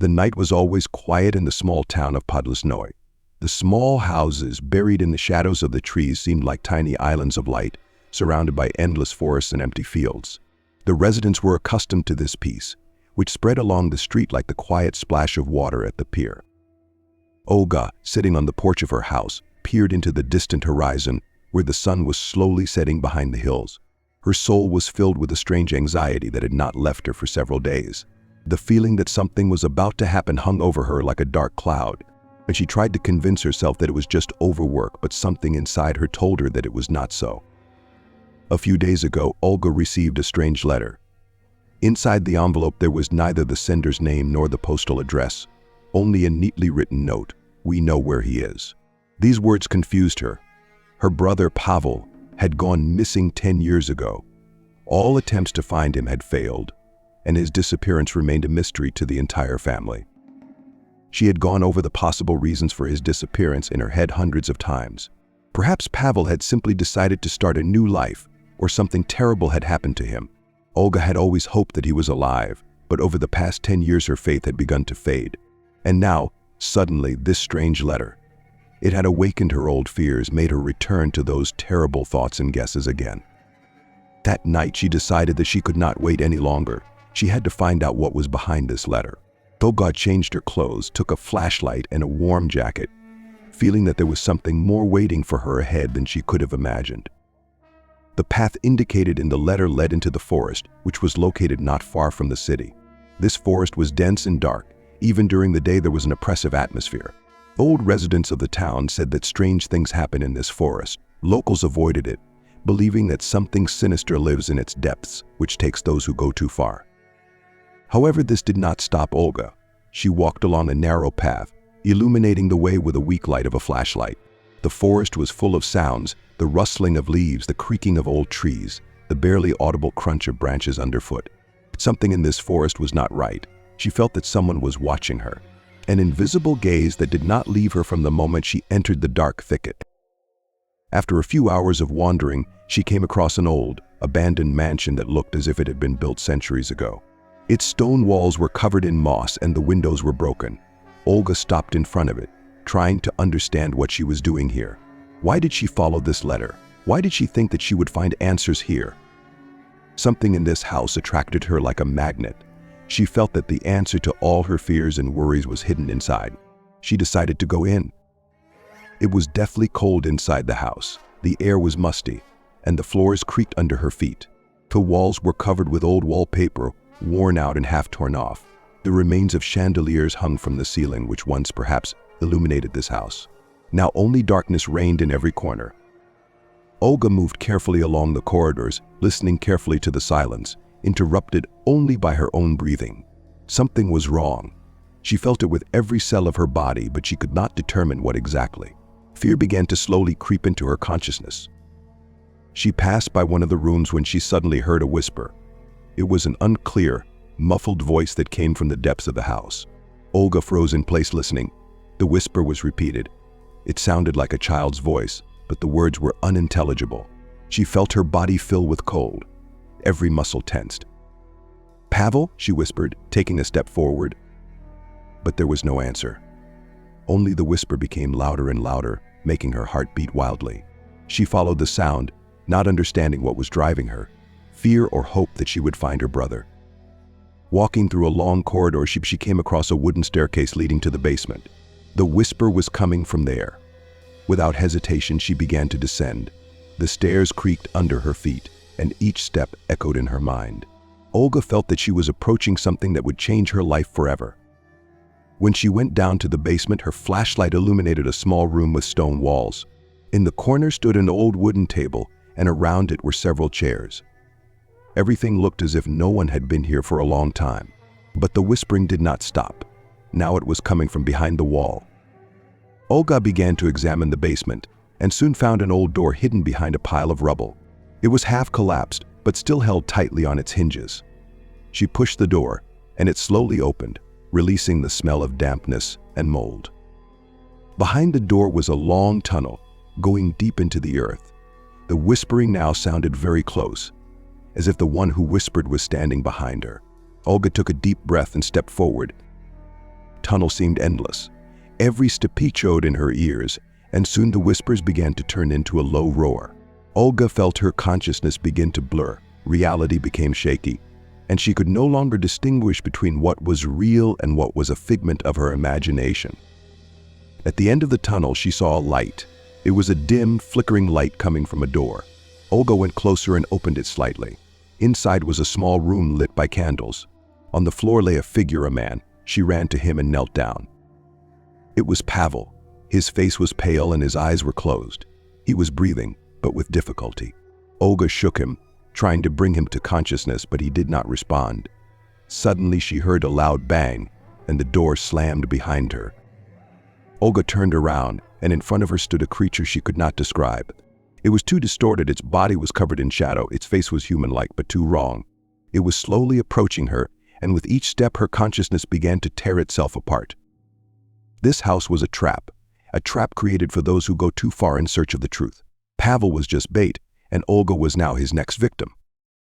The night was always quiet in the small town of Podlesnoy. The small houses, buried in the shadows of the trees, seemed like tiny islands of light, surrounded by endless forests and empty fields. The residents were accustomed to this peace, which spread along the street like the quiet splash of water at the pier. Olga, sitting on the porch of her house, peered into the distant horizon where the sun was slowly setting behind the hills. Her soul was filled with a strange anxiety that had not left her for several days. The feeling that something was about to happen hung over her like a dark cloud, and she tried to convince herself that it was just overwork, but something inside her told her that it was not so. A few days ago, Olga received a strange letter. Inside the envelope there was neither the sender's name nor the postal address, only a neatly written note, "We know where he is." These words confused her. Her brother Pavel had gone missing 10 years ago. All attempts to find him had failed, and his disappearance remained a mystery to the entire family. She had gone over the possible reasons for his disappearance in her head hundreds of times. Perhaps Pavel had simply decided to start a new life, or something terrible had happened to him. Olga had always hoped that he was alive, but over the past 10 years her faith had begun to fade. And now, suddenly, this strange letter. It had awakened her old fears, made her return to those terrible thoughts and guesses again. That night she decided that she could not wait any longer. She had to find out what was behind this letter. Olga changed her clothes, took a flashlight and a warm jacket, feeling that there was something more waiting for her ahead than she could have imagined. The path indicated in the letter led into the forest, which was located not far from the city. This forest was dense and dark. Even during the day there was an oppressive atmosphere. Old residents of the town said that strange things happen in this forest. Locals avoided it, believing that something sinister lives in its depths, which takes those who go too far. However, this did not stop Olga. She walked along a narrow path, illuminating the way with a weak light of a flashlight. The forest was full of sounds, the rustling of leaves, the creaking of old trees, the barely audible crunch of branches underfoot. Something in this forest was not right. She felt that someone was watching her, an invisible gaze that did not leave her from the moment she entered the dark thicket. After a few hours of wandering, she came across an old, abandoned mansion that looked as if it had been built centuries ago. Its stone walls were covered in moss and the windows were broken. Olga stopped in front of it, trying to understand what she was doing here. Why did she follow this letter? Why did she think that she would find answers here? Something in this house attracted her like a magnet. She felt that the answer to all her fears and worries was hidden inside. She decided to go in. It was deathly cold inside the house. The air was musty, and the floors creaked under her feet. The walls were covered with old wallpaper, worn out and half torn off. The remains of chandeliers hung from the ceiling, which once perhaps illuminated this house. Now only darkness reigned in every corner. Olga moved carefully along the corridors, listening carefully to the silence, interrupted only by her own breathing. Something was wrong. She felt it with every cell of her body, but she could not determine what exactly. Fear began to slowly creep into her consciousness. She passed by one of the rooms when she suddenly heard a whisper. It was an unclear, muffled voice that came from the depths of the house. Olga froze in place listening. The whisper was repeated. It sounded like a child's voice, but the words were unintelligible. She felt her body fill with cold. Every muscle tensed. "Pavel?" she whispered, taking a step forward. But there was no answer. Only the whisper became louder and louder, making her heart beat wildly. She followed the sound, not understanding what was driving her, fear or hope that she would find her brother. Walking through a long corridor, she came across a wooden staircase leading to the basement. The whisper was coming from there. Without hesitation, she began to descend. The stairs creaked under her feet, and each step echoed in her mind. Olga felt that she was approaching something that would change her life forever. When she went down to the basement, her flashlight illuminated a small room with stone walls. In the corner stood an old wooden table, and around it were several chairs. Everything looked as if no one had been here for a long time. But the whispering did not stop. Now it was coming from behind the wall. Olga began to examine the basement, and soon found an old door hidden behind a pile of rubble. It was half collapsed, but still held tightly on its hinges. She pushed the door, and it slowly opened, releasing the smell of dampness and mold. Behind the door was a long tunnel, going deep into the earth. The whispering now sounded very close, as if the one who whispered was standing behind her. Olga took a deep breath and stepped forward. tunnel seemed endless. Every step echoed in her ears, and soon the whispers began to turn into a low roar. Olga felt her consciousness begin to blur. Reality became shaky, and she could no longer distinguish between what was real and what was a figment of her imagination. At the end of the tunnel, she saw a light. It was a dim, flickering light coming from a door. Olga went closer and opened it slightly. Inside was a small room lit by candles. On the floor lay a figure, a man. She ran to him and knelt down. It was Pavel. His face was pale and his eyes were closed. He was breathing, but with difficulty. Olga shook him, trying to bring him to consciousness, but he did not respond. Suddenly she heard a loud bang, and the door slammed behind her. Olga turned around, and in front of her stood a creature she could not describe. It was too distorted, its body was covered in shadow, its face was human-like, but too wrong. It was slowly approaching her, and with each step her consciousness began to tear itself apart. This house was a trap created for those who go too far in search of the truth. Pavel was just bait, and Olga was now his next victim.